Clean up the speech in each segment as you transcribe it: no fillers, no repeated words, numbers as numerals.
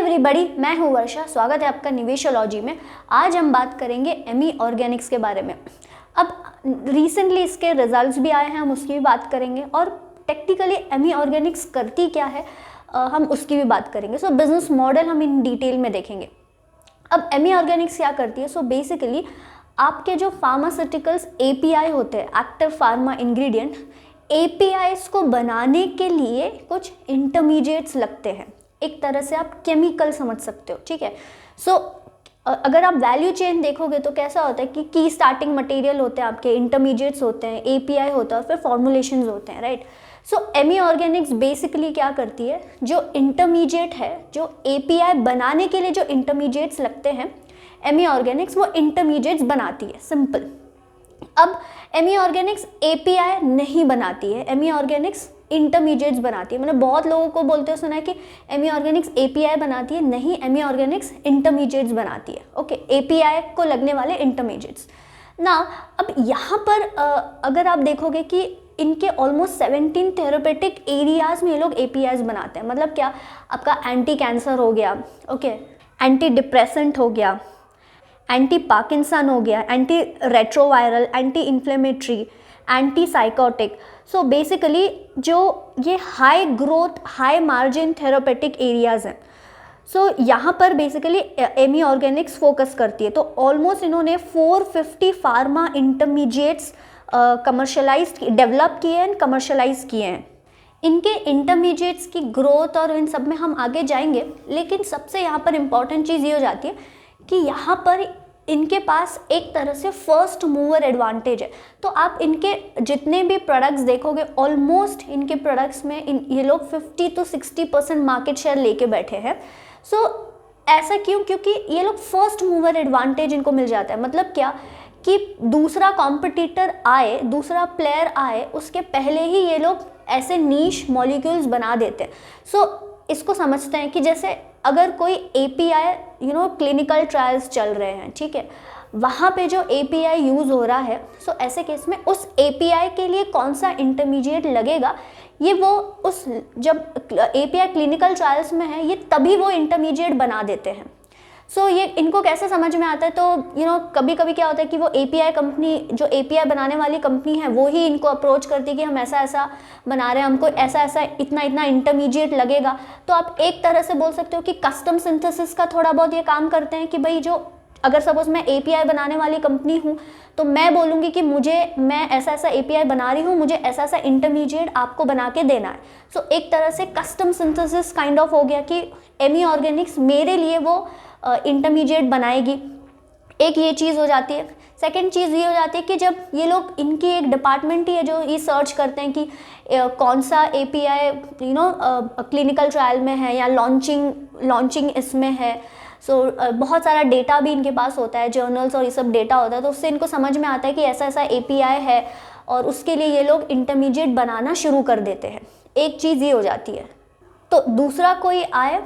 Everybody, मैं हूँ वर्षा। स्वागत है आपका निवेशोलॉजी में। आज हम बात करेंगे एमी ऑर्गेनिक्स के बारे में। अब रिसेंटली इसके रिजल्ट्स भी आए हैं, हम उसकी भी बात करेंगे और टेक्निकली एमी ऑर्गेनिक्स करती क्या है हम उसकी भी बात करेंगे। सो बिजनेस मॉडल हम इन डिटेल में देखेंगे। अब एमी ऑर्गेनिक्स क्या करती है? सो बेसिकली आपके जो फार्मास्यूटिकल्स एपीआई होते हैं, एक्टिव फार्मा इंग्रेडिएंट, एपीआईज को बनाने के लिए कुछ इंटरमीडिएट्स लगते हैं। एक तरह से आप केमिकल समझ सकते हो, ठीक है। सो अगर आप वैल्यू चेन देखोगे तो कैसा होता है कि की स्टार्टिंग मटेरियल होते हैं, आपके इंटरमीडिएट्स होते हैं, एपीआई होता है, फिर फॉर्मुलेशंस होते हैं, राइट। सो एमी ऑर्गेनिक्स बेसिकली क्या करती है, जो इंटरमीडिएट है, जो एपीआई बनाने के लिए जो इंटरमीडिएट्स लगते हैं, एमी ऑर्गेनिक्स वो इंटरमीडिएट्स बनाती है, सिंपल। अब एमी ऑर्गेनिक्स एपीआई नहीं बनाती है, एमी ऑर्गेनिक्स इंटरमीडिएट्स बनाती है। मैंने बहुत लोगों को बोलते हुए सुना है कि एमी ऑर्गेनिक्स एपीआई बनाती है। नहीं, एमी ऑर्गेनिक्स इंटरमीडिएट्स बनाती है। ओके, एपीआई को लगने वाले इंटरमीडिएट्स ना। अब यहाँ पर अगर आप देखोगे कि इनके ऑलमोस्ट 17 थेरेपेटिक एरियाज में ये लोग एपीआईज बनाते हैं। मतलब क्या, आपका एंटी कैंसर हो गया, ओके, एंटी डिप्रेसेंट हो गया, एंटी पार्किंसन हो गया, anti retroviral, anti inflammatory, anti psychotic. So basically जो ये high growth high margin therapeutic areas हैं, सो यहाँ पर बेसिकली एमी ऑर्गेनिक्स फोकस करती है। तो ऑलमोस्ट इन्होंने 450 फार्मा इंटरमीडिएट्स कमर्शलाइज डेवलप किए हैं, कमर्शलाइज किए हैं। इनके इंटरमीडिएट्स की ग्रोथ और इन सब में हम आगे जाएंगे, लेकिन सबसे यहाँ पर इम्पॉर्टेंट चीज़ ये हो जाती है कि यहाँ पर इनके पास एक तरह से फर्स्ट मूवर एडवांटेज है। तो आप इनके जितने भी प्रोडक्ट्स देखोगे, ऑलमोस्ट इनके प्रोडक्ट्स में ये लोग 50 to 60% मार्केट शेयर लेके बैठे हैं। सो ऐसा क्यों? क्योंकि ये लोग फर्स्ट मूवर एडवांटेज इनको मिल जाता है। मतलब क्या कि दूसरा कॉम्पिटिटर आए, दूसरा प्लेयर आए, उसके पहले ही ये लोग ऐसे नीश मॉलिक्यूल्स बना देते हैं। सो इसको समझते हैं कि जैसे अगर कोई एपीआई क्लिनिकल ट्रायल्स चल रहे हैं, ठीक है, वहाँ पे जो एपीआई यूज़ हो रहा है, सो ऐसे केस में उस एपीआई के लिए कौन सा इंटरमीडिएट लगेगा, ये वो उस जब एपीआई क्लिनिकल ट्रायल्स में है, ये तभी वो इंटरमीडिएट बना देते हैं। सो ये इनको कैसे समझ में आता है? तो कभी कभी क्या होता है कि वो एपीआई कंपनी, जो एपीआई बनाने वाली कंपनी है, वो ही इनको अप्रोच करती है कि हम ऐसा ऐसा बना रहे हैं, हमको ऐसा ऐसा इतना इतना इंटरमीडिएट लगेगा। तो आप एक तरह से बोल सकते हो कि कस्टम सिंथेसिस का थोड़ा बहुत ये काम करते हैं कि भाई, जो अगर सपोज मैं एपीआई बनाने वाली कंपनी हूँ, तो मैं बोलूँगी कि मैं ऐसा ऐसा एपीआई बना रही हूँ, मुझे ऐसा ऐसा इंटरमीडिएट आपको बना के देना है। सो एक तरह से कस्टम सिंथेसिस काइंड ऑफ हो गया कि एमी ऑर्गेनिक्स मेरे लिए वो इंटरमीडिएट बनाएगी। एक ये चीज़ हो जाती है। सेकंड चीज़ ये हो जाती है कि जब ये लोग, इनकी एक डिपार्टमेंट ही है जो ये सर्च करते हैं कि कौन सा एपीआई क्लिनिकल ट्रायल में है या लॉन्चिंग इसमें है। सो बहुत सारा डेटा भी इनके पास होता है, जर्नल्स और ये सब डेटा होता है। तो उससे इनको समझ में आता है कि ऐसा ऐसा एपीआई है और उसके लिए ये लोग इंटरमीडिएट बनाना शुरू कर देते हैं। एक चीज़ ये हो जाती है। तो दूसरा कोई आए,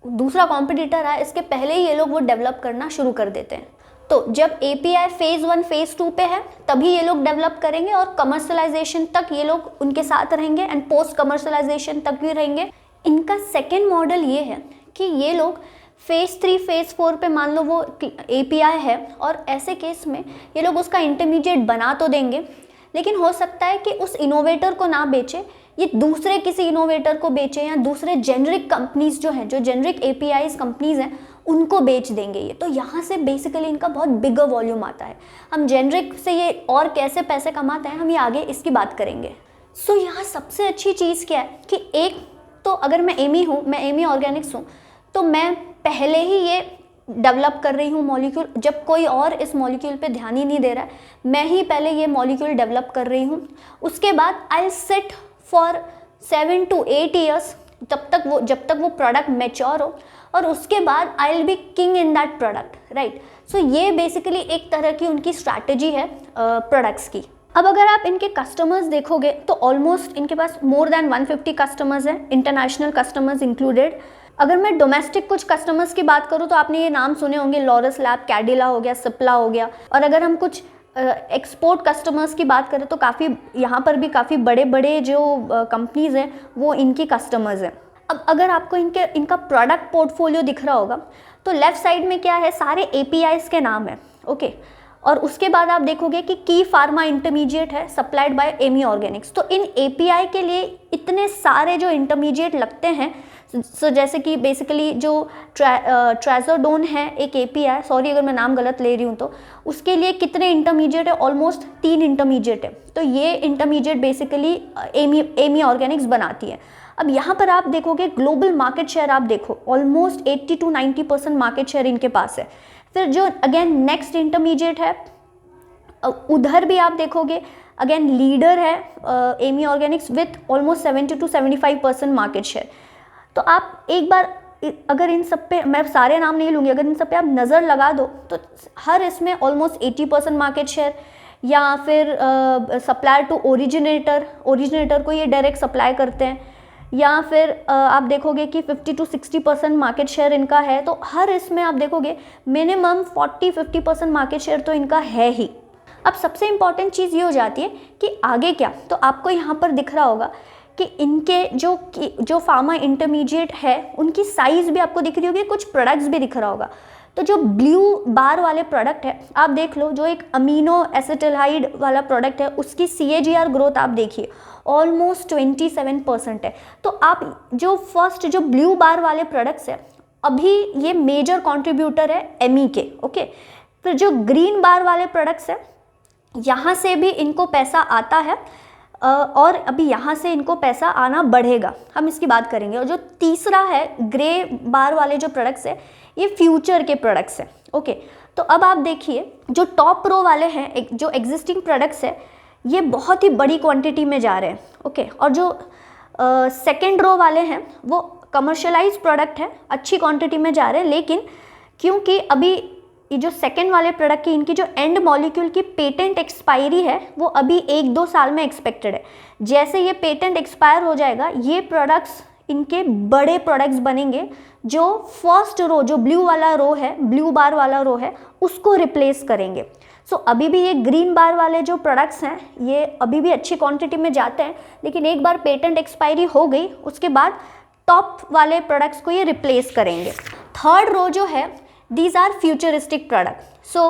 दूसरा कॉम्पिटिटर आए, इसके पहले ही ये लोग वो डेवलप करना शुरू कर देते हैं। तो जब एपीआई फेज़ 1 फेज़ 2 पे है, तभी ये लोग डेवलप करेंगे और कमर्शलाइजेशन तक ये लोग उनके साथ रहेंगे एंड पोस्ट कमर्शलाइजेशन तक भी रहेंगे। इनका सेकेंड मॉडल ये है कि ये लोग फेज़ 3 फेज़ 4 पे, मान लो वो एपीआई है और ऐसे केस में ये लोग उसका इंटरमीडिएट बना तो देंगे, लेकिन हो सकता है कि उस इनोवेटर को ना बेचे, ये दूसरे किसी इनोवेटर को बेचे या दूसरे जेनरिक कंपनीज जो हैं, जो जेनरिक एपीआईज कंपनीज हैं, उनको बेच देंगे ये। तो यहाँ से बेसिकली इनका बहुत बिगर वॉल्यूम आता है। हम जेनरिक से ये और कैसे पैसे कमाते हैं, हम ये आगे इसकी बात करेंगे। सो यहाँ सबसे अच्छी चीज़ क्या है कि एक तो अगर मैं एमी ऑर्गेनिक्स हूँ, तो मैं पहले ही ये डेवलप कर रही हूँ मॉलिक्यूल। जब कोई और इस मॉलिक्यूल पे ध्यान ही नहीं दे रहा है, मैं ही पहले ये मॉलिक्यूल डेवलप कर रही हूँ। उसके बाद I sit for 7 to 8 years, जब तक वो प्रोडक्ट मैच्योर हो, और उसके बाद I will be king in that product, right. So ये बेसिकली एक तरह की उनकी स्ट्रैटेजी है प्रोडक्ट्स की। अब अगर आप इनके कस्टमर्स देखोगे तो ऑलमोस्ट इनके पास मोर देन 150 कस्टमर्स हैं, इंटरनेशनल कस्टमर्स इंक्लूडेड। अगर मैं डोमेस्टिक कुछ कस्टमर्स की बात करूँ तो आपने ये नाम सुने होंगे, लॉरस लैब, कैडिला हो गया, सिप्ला हो गया। और अगर हम कुछ एक्सपोर्ट कस्टमर्स की बात करें तो काफ़ी यहाँ पर भी काफ़ी बड़े बड़े जो कंपनीज़ हैं वो इनकी कस्टमर्स हैं। अब अगर आपको इनका प्रोडक्ट पोर्टफोलियो दिख रहा होगा तो लेफ्ट साइड में क्या है, सारे APIs के नाम है, ओके। और उसके बाद आप देखोगे कि की फार्मा इंटरमीडिएट है सप्लाइड बाय एमी ऑर्गेनिक्स। तो इन API के लिए इतने सारे जो इंटरमीडिएट लगते हैं, सो जैसे कि बेसिकली जो ट्राजोडोन है एक API, सॉरी अगर मैं नाम गलत ले रही हूँ, तो उसके लिए कितने इंटरमीडिएट है, ऑलमोस्ट 3 इंटरमीडिएट है। तो ये इंटरमीडिएट बेसिकली एमी ऑर्गेनिक्स बनाती है। अब यहाँ पर आप देखोगे ग्लोबल मार्केट शेयर, आप देखो ऑलमोस्ट 80 to 90% मार्केट शेयर इनके पास है। फिर जो अगेन नेक्स्ट इंटरमीडिएट है, उधर भी आप देखोगे अगेन लीडर है Ami Organics with almost 70 to 75% market share. तो आप एक बार अगर इन सब पे, मैं सारे नाम नहीं लूँगी, अगर इन सब पे आप नज़र लगा दो तो हर इसमें ऑलमोस्ट 80% मार्केट शेयर, या फिर सप्लायर टू ओरिजिनेटर को ये डायरेक्ट सप्लाई करते हैं, या फिर आप देखोगे कि 50 to 60% मार्केट शेयर इनका है। तो हर इसमें आप देखोगे मिनिमम 40-50% मार्केट शेयर तो इनका है ही। अब सबसे इम्पॉर्टेंट चीज़ ये हो जाती है कि आगे क्या, तो आपको यहाँ पर दिख रहा होगा कि इनके जो फार्मा इंटरमीडिएट है उनकी साइज़ भी आपको दिख रही होगी, कुछ प्रोडक्ट्स भी दिख रहा होगा। तो जो ब्लू बार वाले प्रोडक्ट है आप देख लो, जो एक अमीनो एसिटिल्हाइड वाला प्रोडक्ट है उसकी CAGR ग्रोथ आप देखिए ऑलमोस्ट 27% है। तो आप जो फर्स्ट जो ब्लू बार वाले प्रोडक्ट्स है, अभी ये मेजर कंट्रीब्यूटर है एमी के, ओके। फिर जो ग्रीन बार वाले प्रोडक्ट्स है, यहाँ से भी इनको पैसा आता है और अभी यहाँ से इनको पैसा आना बढ़ेगा, हम इसकी बात करेंगे। और जो तीसरा है ग्रे बार वाले जो प्रोडक्ट्स है, ये फ्यूचर के प्रोडक्ट्स हैं, ओके। तो अब आप देखिए जो टॉप रो वाले हैं, जो एग्जिस्टिंग प्रोडक्ट्स है, ये बहुत ही बड़ी क्वांटिटी में जा रहे हैं, ओके। और जो सेकेंड रो वाले हैं वो कमर्शलाइज प्रोडक्ट है, अच्छी क्वांटिटी में जा रहे हैं, लेकिन क्योंकि अभी ये जो सेकेंड वाले प्रोडक्ट की इनकी जो एंड मॉलिक्यूल की पेटेंट एक्सपायरी है वो अभी 1-2 साल में एक्सपेक्टेड है। जैसे ये पेटेंट एक्सपायर हो जाएगा, ये प्रोडक्ट्स इनके बड़े प्रोडक्ट्स बनेंगे जो फर्स्ट रो, जो ब्लू वाला रो है, ब्लू बार वाला रो है, उसको रिप्लेस करेंगे। सो अभी भी ये ग्रीन बार वाले जो प्रोडक्ट्स हैं ये अभी भी अच्छी क्वांटिटी में जाते हैं, लेकिन एक बार पेटेंट एक्सपायरी हो गई उसके बाद टॉप वाले प्रोडक्ट्स को ये रिप्लेस करेंगे। थर्ड रो जो है, these are futuristic product. So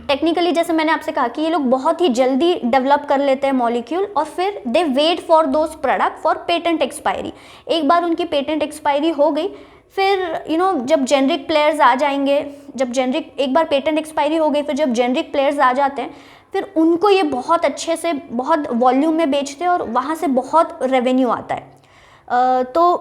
technically जैसे मैंने आपसे कहा कि ये लोग बहुत ही जल्दी डेवलप कर लेते हैं मॉलिक्यूल और फिर they wait for those product for patent expiry. एक बार उनकी पेटेंट एक्सपायरी हो गई, फिर जब जेनरिक प्लेयर्स आ जाएंगे, जब जेनरिक एक बार पेटेंट एक्सपायरी हो गई, फिर जब जेनरिक प्लेयर्स आ जाते हैं फिर उनको ये बहुत अच्छे से बहुत वॉल्यूम में बेचते हैं और वहाँ से बहुत रेवेन्यू आता है। तो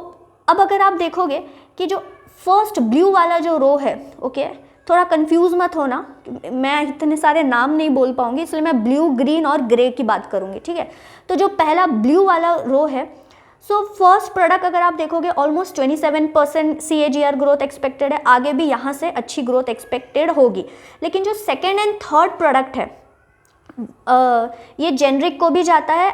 अब अगर आप देखोगे कि जो फर्स्ट ब्लू वाला जो रो है, ओके, थोड़ा कंफ्यूज मत होना, मैं इतने सारे नाम नहीं बोल पाऊंगी, इसलिए मैं ब्लू, ग्रीन और ग्रे की बात करूंगी, ठीक है। तो जो पहला ब्लू वाला रो है, सो फर्स्ट प्रोडक्ट अगर आप देखोगे ऑलमोस्ट 27% CAGR ग्रोथ एक्सपेक्टेड है, आगे भी यहाँ से अच्छी ग्रोथ एक्सपेक्टेड होगी। लेकिन जो सेकेंड एंड थर्ड प्रोडक्ट है ये जेनरिक को भी जाता है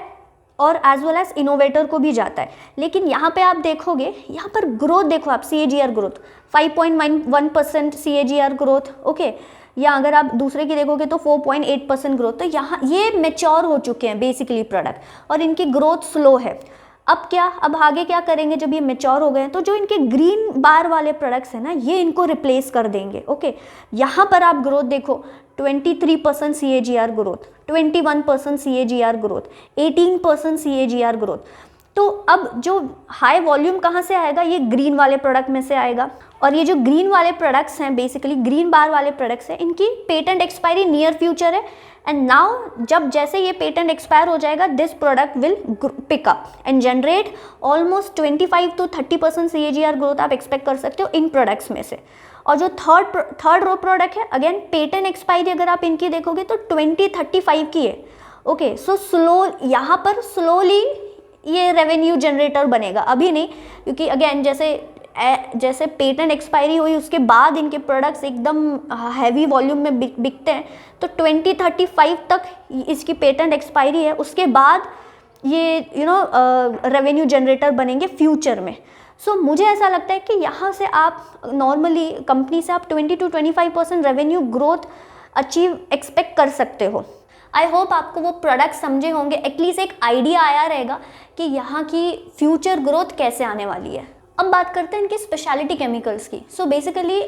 और एज वेल एज इनोवेटर को भी जाता है। लेकिन यहाँ पे आप देखोगे, यहाँ पर ग्रोथ देखो आप, CAGR growth 5.1% CAGR growth, okay. या अगर आप दूसरे की देखोगे तो 4.8% ग्रोथ। तो यहाँ ये मेच्योर हो चुके हैं बेसिकली प्रोडक्ट और इनकी ग्रोथ स्लो है। अब क्या, अब आगे क्या करेंगे जब ये मेच्योर हो गए हैं, तो जो इनके ग्रीन बार वाले प्रोडक्ट्स हैं ना, ये इनको रिप्लेस कर देंगे, ओके। यहाँ पर आप ग्रोथ देखो 23% CAGR growth, 21% CAGR growth, 18% CAGR growth. तो अब जो हाई वॉल्यूम कहाँ से आएगा, ये ग्रीन वाले प्रोडक्ट में से आएगा। और ये जो ग्रीन वाले प्रोडक्ट्स हैं, बेसिकली ग्रीन बार वाले प्रोडक्ट्स हैं, इनकी पेटेंट एक्सपायरी नियर फ्यूचर है। एंड नाउ जब जैसे ये पेटेंट एक्सपायर हो जाएगा, this product will pick up and generate almost 25 to 30% CAGR growth आप एक्सपेक्ट कर सकते हो इन प्रोडक्ट्स में से। और जो थर्ड रो प्रोडक्ट है, अगेन पेटेंट एक्सपायरी अगर आप इनकी देखोगे तो 2035 की है, ओके। सो स्लो, यहाँ पर स्लोली ये रेवेन्यू जनरेटर बनेगा, अभी नहीं, क्योंकि अगेन जैसे पेटेंट एक्सपायरी हुई उसके बाद इनके प्रोडक्ट्स एकदम हैवी वॉल्यूम में बिकते हैं। तो 2035 तक इसकी पेटेंट एक्सपायरी है, उसके बाद ये रेवेन्यू जनरेटर बनेंगे फ्यूचर में। सो मुझे ऐसा लगता है कि यहाँ से आप नॉर्मली कंपनी से आप 20 to 25% revenue growth achieve expect कर सकते हो। आई होप आपको वो प्रोडक्ट समझे होंगे, एटलीस्ट एक आइडिया आया रहेगा कि यहाँ की फ्यूचर ग्रोथ कैसे आने वाली है। अब बात करते हैं इनके स्पेशलिटी केमिकल्स की। सो बेसिकली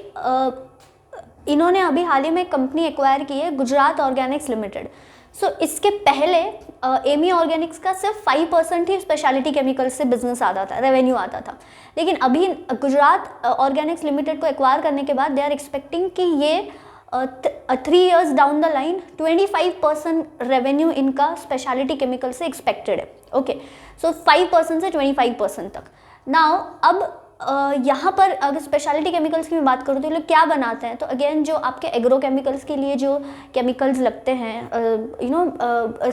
इन्होंने अभी हाल ही में कंपनी एक्वायर की है गुजरात ऑर्गेनिक्स लिमिटेड। सो इसके पहले एमी ऑर्गेनिक्स का सिर्फ 5% ही स्पेशलिटी केमिकल्स से बिजनेस आता था, रेवेन्यू आता था। लेकिन अभी गुजरात ऑर्गेनिक्स लिमिटेड को एक्वायर करने के बाद दे आर एक्सपेक्टिंग कि ये 3 years down the line 25% revenue इनका स्पेशलिटी केमिकल से एक्सपेक्टेड है। ओके, सो 5% से 25% तक। नाउ अब यहाँ पर अगर स्पेशलिटी केमिकल्स की मैं बात करूँ तो ये लोग क्या बनाते हैं, तो अगेन जो आपके एग्रो केमिकल्स के लिए जो केमिकल्स लगते हैं,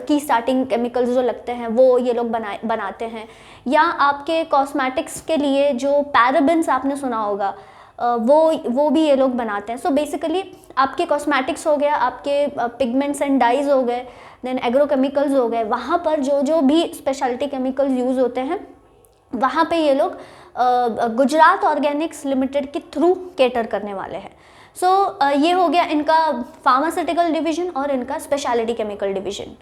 की स्टार्टिंग केमिकल्स जो लगते हैं वो ये लोग बनाते हैं। या आपके कॉस्मेटिक्स के लिए जो पैराबेन्स आपने सुना होगा, वो भी ये लोग बनाते हैं। सो बेसिकली आपके कॉस्मेटिक्स हो गया, आपके पिगमेंट्स एंड डाइज हो गए, देन एग्रो केमिकल्स हो गए, वहाँ पर जो भी स्पेशलिटी केमिकल्स यूज़ होते हैं वहाँ पे ये लोग गुजरात ऑर्गेनिक्स लिमिटेड के थ्रू केटर करने वाले हैं। सो ये हो गया इनका फार्मास्यूटिकल डिवीजन और इनका स्पेशलिटी केमिकल डिवीजन।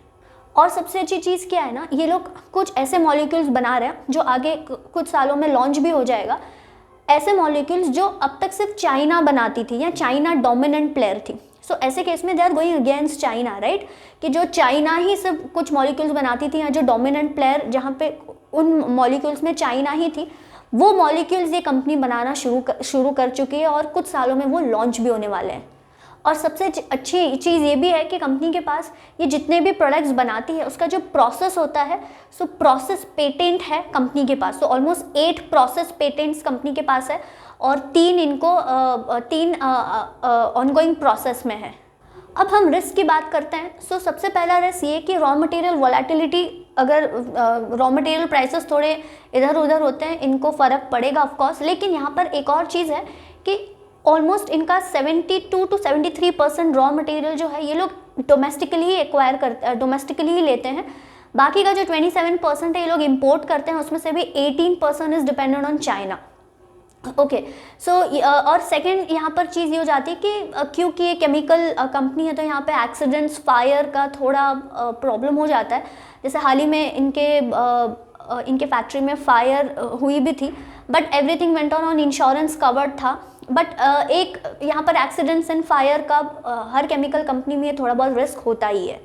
और सबसे अच्छी चीज़ क्या है ना, ये लोग कुछ ऐसे मॉलिक्यूल्स बना रहे हैं जो आगे कुछ सालों में लॉन्च भी हो जाएगा। ऐसे मॉलिक्यूल्स जो अब तक सिर्फ चाइना बनाती थी या चाइना डोमिनेंट प्लेयर थी। सो ऐसे केस में they are going against China, right, कि जो चाइना ही सिर्फ कुछ मॉलिक्यूल्स बनाती थी या जो डोमिनेंट प्लेयर जहाँ पे उन मॉलिक्यूल्स में चाइना ही थी, वो मॉलिक्यूल्स ये कंपनी बनाना शुरू कर चुकी है और कुछ सालों में वो लॉन्च भी होने वाले हैं। और सबसे अच्छी चीज़ ये भी है कि कंपनी के पास ये जितने भी प्रोडक्ट्स बनाती है उसका जो प्रोसेस होता है, सो प्रोसेस पेटेंट है कंपनी के पास। So almost 8 process patents company के पास है और 3 ऑनगोइंग प्रोसेस में है। अब हम रिस्क की बात करते हैं। सो सबसे पहला रिस्क ये कि रॉ मटेरियल वॉलेटिलिटी, अगर रॉ मटेरियल प्राइसेस थोड़े इधर उधर होते हैं इनको फ़र्क पड़ेगा ऑफ कोर्स। लेकिन यहाँ पर एक और चीज़ है कि ऑलमोस्ट इनका 72 to 73% रॉ मटेरियल जो है ये लोग डोमेस्टिकली ही एक्वायर करते, डोमेस्टिकली ही लेते हैं। बाकी का जो 27% है ये लोग इंपोर्ट करते हैं, उसमें से भी 18% is dependent on China. Okay, so और सेकंड यहाँ पर चीज़ ये हो जाती है कि क्योंकि ये केमिकल कंपनी है तो यहाँ पे एक्सीडेंट्स, फायर का थोड़ा प्रॉब्लम हो जाता है। जैसे हाल ही में इनके फैक्ट्री में फायर हुई भी थी, but everything went on insurance covered था। बट एक यहाँ पर एक्सीडेंट्स एंड फायर का हर केमिकल कंपनी में थोड़ा बहुत रिस्क होता ही है।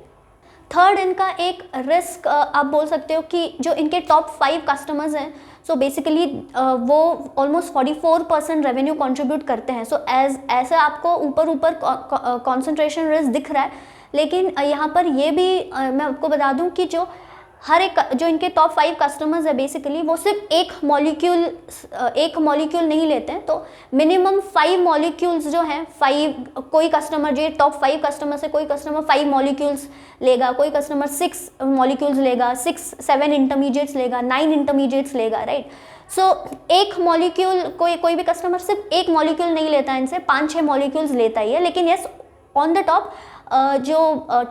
थर्ड इनका एक रिस्क आप बोल सकते हो कि जो इनके टॉप 5 कस्टमर्स हैं, सो बेसिकली वो ऑलमोस्ट 44% रेवेन्यू कंट्रीब्यूट करते हैं। सो ऐसा आपको ऊपर कॉन्सेंट्रेशन रिस्क दिख रहा है, लेकिन यहाँ पर ये भी मैं आपको बता दूं कि जो इनके टॉप 5 कस्टमर्स है बेसिकली वो सिर्फ एक मॉलिक्यूल नहीं लेते हैं। तो मिनिमम 5 मॉलिक्यूल्स जो हैं, 5 कोई कस्टमर जो टॉप 5 कस्टमर से कोई कस्टमर 5 मॉलिक्यूल्स लेगा, कोई कस्टमर 6 मॉलिक्यूल्स लेगा, 7 इंटरमीडिएट्स लेगा, 9 इंटरमीडिएट्स लेगा, राइट। सो एक मॉलिक्यूल कोई भी कस्टमर सिर्फ एक मॉलिक्यूल नहीं लेता है, इनसे 5-6 मॉलिक्यूल्स लेता ही है। लेकिन यस, ऑन द टॉप जो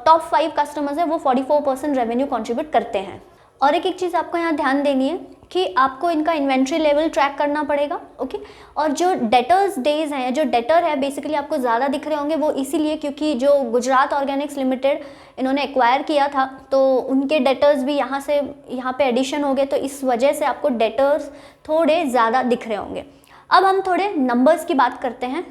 टॉप 5 कस्टमर्स है वो 44% रेवेन्यू कंट्रीब्यूट करते हैं। और एक चीज़ आपको यहाँ ध्यान देनी है कि आपको इनका इन्वेंट्री लेवल ट्रैक करना पड़ेगा, ओके। और जो डेटर्स डेज हैं, जो डेटर है बेसिकली आपको ज़्यादा दिख रहे होंगे, वो इसीलिए क्योंकि जो गुजरात ऑर्गेनिक्स लिमिटेड इन्होंने एक्वायर किया था तो उनके डेटर्स भी यहाँ पे एडिशन हो गए, तो इस वजह से आपको डेटर्स थोड़े ज़्यादा दिख रहे होंगे। अब हम थोड़े नंबर्स की बात करते हैं।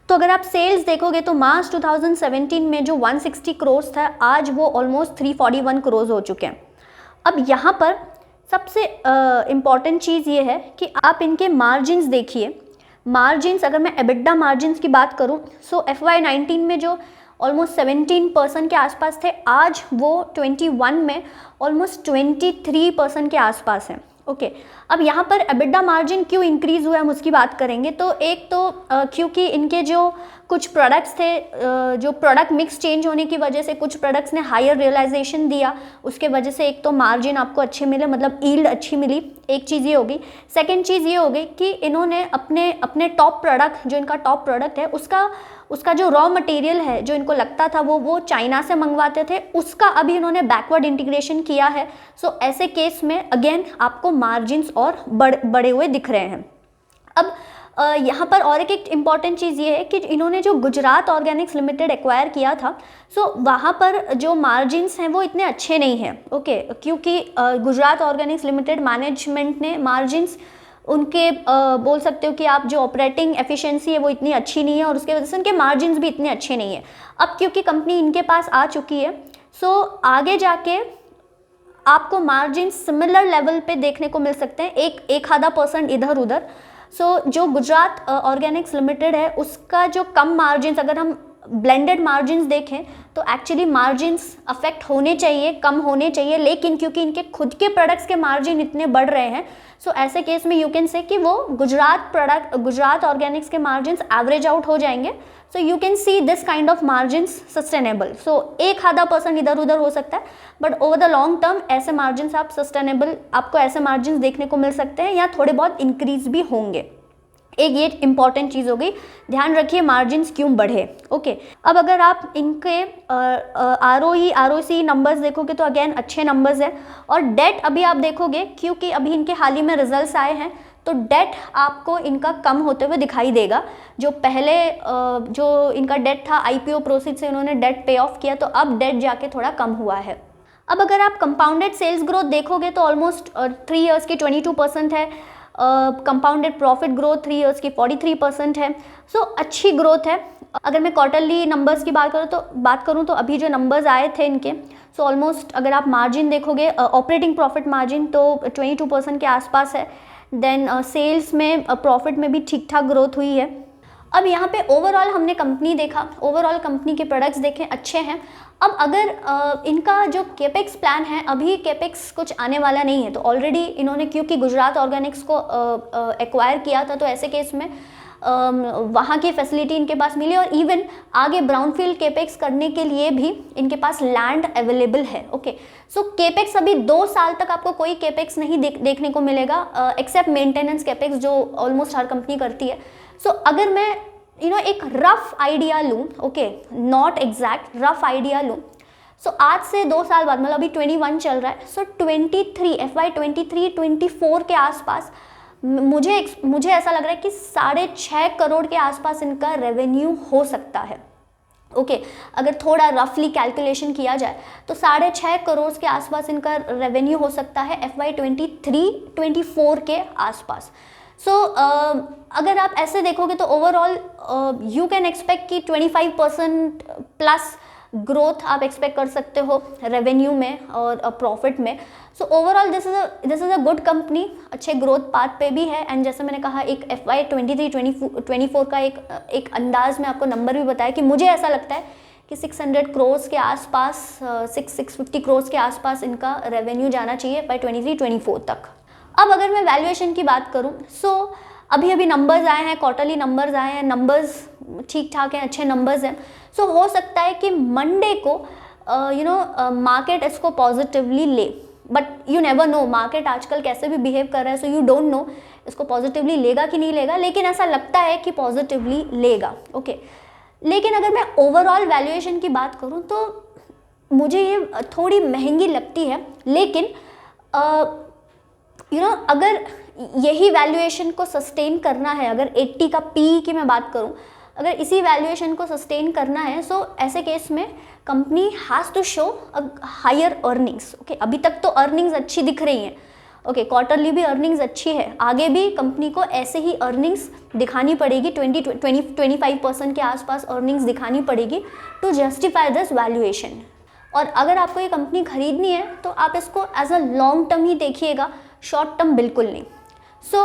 तो अगर आप सेल्स देखोगे तो मार्च 2017 में जो 160 करोड़ था, आज वो ऑलमोस्ट 341 करोड़ हो चुके हैं। अब यहाँ पर सबसे इम्पॉर्टेंट चीज़ ये है कि आप इनके मार्जिन्स देखिए। मार्जिन्स, अगर मैं एबिडा मार्जिन्स की बात करूँ, सो FY19 में जो ऑलमोस्ट 17% के आसपास थे, आज वो 21 में ऑलमोस्ट 23% के आसपास हैं, ओके। अब यहाँ पर एबिडा मार्जिन क्यों इंक्रीज़ हुआ है हम उसकी बात करेंगे। तो एक तो क्योंकि इनके जो कुछ प्रोडक्ट्स थे, जो प्रोडक्ट मिक्स चेंज होने की वजह से कुछ प्रोडक्ट्स ने हायर रियलाइजेशन दिया, उसके वजह से एक तो मार्जिन आपको अच्छे मिले, मतलब यील्ड अच्छी मिली, एक चीज़ ये होगी। सेकंड चीज़ ये होगी कि इन्होंने अपने टॉप प्रोडक्ट, जो इनका टॉप प्रोडक्ट है उसका जो रॉ मटेरियल है जो इनको लगता था वो चाइना से मंगवाते थे, उसका अभी इन्होंने बैकवर्ड इंटीग्रेशन किया है। सो ऐसे केस में अगेन आपको मार्जिन्स और बड़े हुए दिख रहे हैं। अब यहाँ पर और एक इम्पॉर्टेंट चीज़ ये है कि इन्होंने जो गुजरात ऑर्गेनिक्स लिमिटेड एक्वायर किया था, सो वहाँ पर जो मार्जिन्स हैं वो इतने अच्छे नहीं हैं, ओके। क्योंकि गुजरात ऑर्गेनिक्स लिमिटेड मैनेजमेंट ने मार्जिन्स उनके बोल सकते हो कि आप जो ऑपरेटिंग एफिशिएंसी है वो इतनी अच्छी नहीं है और उसके वजह से उनके मार्जिन्स भी इतने अच्छे नहीं है। अब क्योंकि कंपनी इनके पास आ चुकी है, सो आगे जाके आपको मार्जिन सिमिलर लेवल पे देखने को मिल सकते हैं, एक आधा % इधर उधर। सो जो गुजरात ऑर्गेनिक्स लिमिटेड है उसका जो कम मार्जिन्स, अगर हम ब्लेंडेड मार्जिन्स देखें तो एक्चुअली मार्जिन्स अफेक्ट होने चाहिए, कम होने चाहिए, लेकिन क्योंकि इनके खुद के प्रोडक्ट्स के मार्जिन इतने बढ़ रहे हैं, सो ऐसे केस में यू कैन से कि वो गुजरात ऑर्गेनिक्स के मार्जिन्स एवरेज आउट हो जाएंगे। So you can see this kind of margins sustainable. So एक आधा % इधर उधर हो सकता है, but over the long term ऐसे मार्जिन्स आप सस्टेनेबल, आपको ऐसे मार्जिन्स देखने को मिल सकते हैं या थोड़े बहुत इंक्रीज भी होंगे। एक ये इंपॉर्टेंट चीज़ हो गई, ध्यान रखिए मार्जिन्स क्यों बढ़े। ओके, अब अगर आप इनके ROE नंबर्स देखोगे तो अगेन अच्छे नंबर्स हैं। और डेट अभी आप देखोगे, क्योंकि अभी इनके हाल ही में रिजल्ट्स आए हैं, तो डेट आपको इनका कम होते हुए दिखाई देगा। जो पहले जो इनका डेट था, IPO प्रोसीड से इन्होंने डेट पे ऑफ किया, तो अब डेट जाके थोड़ा कम हुआ है। अब अगर आप कंपाउंडेड सेल्स ग्रोथ देखोगे तो ऑलमोस्ट 3 इयर्स की 22% है। कंपाउंडेड प्रॉफिट ग्रोथ 3 इयर्स की 43% है। सो अच्छी ग्रोथ है। अगर मैं क्वार्टरली नंबर्स की बात करूँ तो अभी जो नंबर्स आए थे इनके, सो ऑलमोस्ट अगर आप मार्जिन देखोगे, ऑपरेटिंग प्रॉफिट मार्जिन तो 22% के आसपास है। देन सेल्स में, प्रॉफिट में भी ठीक ठाक ग्रोथ हुई है। अब यहाँ पे ओवरऑल हमने कंपनी देखा, ओवरऑल कंपनी के प्रोडक्ट्स देखें, अच्छे हैं। अब अगर इनका जो केपेक्स प्लान है, अभी केपेक्स कुछ आने वाला नहीं है, तो ऑलरेडी इन्होंने क्योंकि गुजरात ऑर्गेनिक्स को एक्वायर किया था, तो ऐसे केस में वहाँ की फैसिलिटी इनके पास मिली, और इवन आगे ब्राउनफील्ड केपेक्स करने के लिए भी इनके पास लैंड अवेलेबल है। ओके, सो केपेक्स अभी 2 साल तक आपको कोई केपेक्स नहीं देखने को मिलेगा, एक्सेप्ट मेंटेनेंस केपेक्स जो ऑलमोस्ट हर कंपनी करती है। सो अगर मैं एक रफ आइडिया लूँ, okay, not exact, rough idea लूँ, सो आज से 2 साल बाद, मतलब अभी 21 चल रहा है, सो 23 FY 23-24 के आसपास मुझे ऐसा लग रहा है कि 6.5 करोड़ के आसपास इनका रेवेन्यू हो सकता है। ओके, अगर थोड़ा रफली कैलकुलेशन किया जाए तो 6.5 करोड़ के आसपास इनका रेवेन्यू हो सकता है FY 23-24 के आसपास। सो अगर आप ऐसे देखोगे तो ओवरऑल यू कैन एक्सपेक्ट कि 25% प्लस ग्रोथ आप एक्सपेक्ट कर सकते हो रेवेन्यू में और प्रॉफिट में। So overall this is a good company, अच्छे ग्रोथ पाथ पे भी है। एंड जैसे मैंने कहा, एक FY 23-24 का एक अंदाज में आपको नंबर भी बताया कि मुझे ऐसा लगता है कि 600 करोड़ के आसपास, 650 करोड़ के आसपास इनका रेवेन्यू जाना चाहिए FY 23-24 तक। अब अगर मैं वैल्यूएशन की बात करूं, सो अभी नंबर्स आए हैं, क्वार्टरली नंबर्स आए हैं, नंबर्स ठीक ठाक हैं, अच्छे नंबर्स हैं। सो हो सकता है कि मंडे को मार्केट इसको पॉजिटिवली ले, but you never know, market आजकल कैसे भी बिहेव कर रहा है, सो यू डोंट नो इसको पॉजिटिवली लेगा कि नहीं लेगा, लेकिन ऐसा लगता है कि पॉजिटिवली लेगा। ओके, लेकिन अगर मैं ओवरऑल वैल्यूएशन की बात करूँ तो मुझे ये थोड़ी महंगी लगती है, लेकिन अगर यही वैल्यूएशन को सस्टेन करना है, अगर 80 का PE की मैं बात करूं, अगर इसी वैल्यूएशन को सस्टेन करना है, सो ऐसे केस में company has to show higher earnings. Okay, अभी तक तो अर्निंग्स अच्छी दिख रही हैं, ओके, क्वार्टरली भी अर्निंग्स अच्छी है, आगे भी कंपनी को ऐसे ही अर्निंग्स दिखानी पड़ेगी, 20-25% के आसपास अर्निंग्स दिखानी पड़ेगी टू जस्टिफाई दिस वैल्यूएशन। और अगर आपको ये कंपनी खरीदनी है तो आप इसको एज अ लॉन्ग टर्म ही देखिएगा, शॉर्ट टर्म बिल्कुल नहीं। सो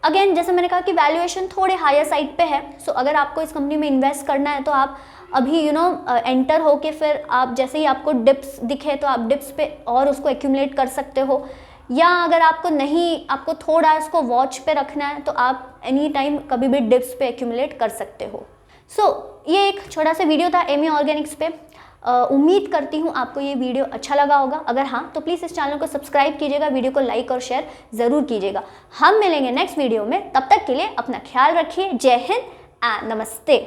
अगेन, जैसे मैंने कहा कि वैल्यूएशन थोड़े हायर साइड पे है, सो अगर आपको इस कंपनी में इन्वेस्ट करना है तो आप अभी एंटर होके फिर आप जैसे ही आपको डिप्स दिखे तो आप डिप्स पे और उसको एक्यूमुलेट कर सकते हो, या अगर आपको थोड़ा इसको वॉच पे रखना है तो आप एनी टाइम कभी भी डिप्स पे एक्यूमुलेट कर सकते हो। सो ये एक छोटा सा वीडियो था एमी ऑर्गेनिक्स पे। उम्मीद करती हूँ आपको ये वीडियो अच्छा लगा होगा। अगर हाँ तो प्लीज़ इस चैनल को सब्सक्राइब कीजिएगा, वीडियो को लाइक और शेयर ज़रूर कीजिएगा। हम मिलेंगे नेक्स्ट वीडियो में, तब तक के लिए अपना ख्याल रखिए। जय हिंद एंड नमस्ते।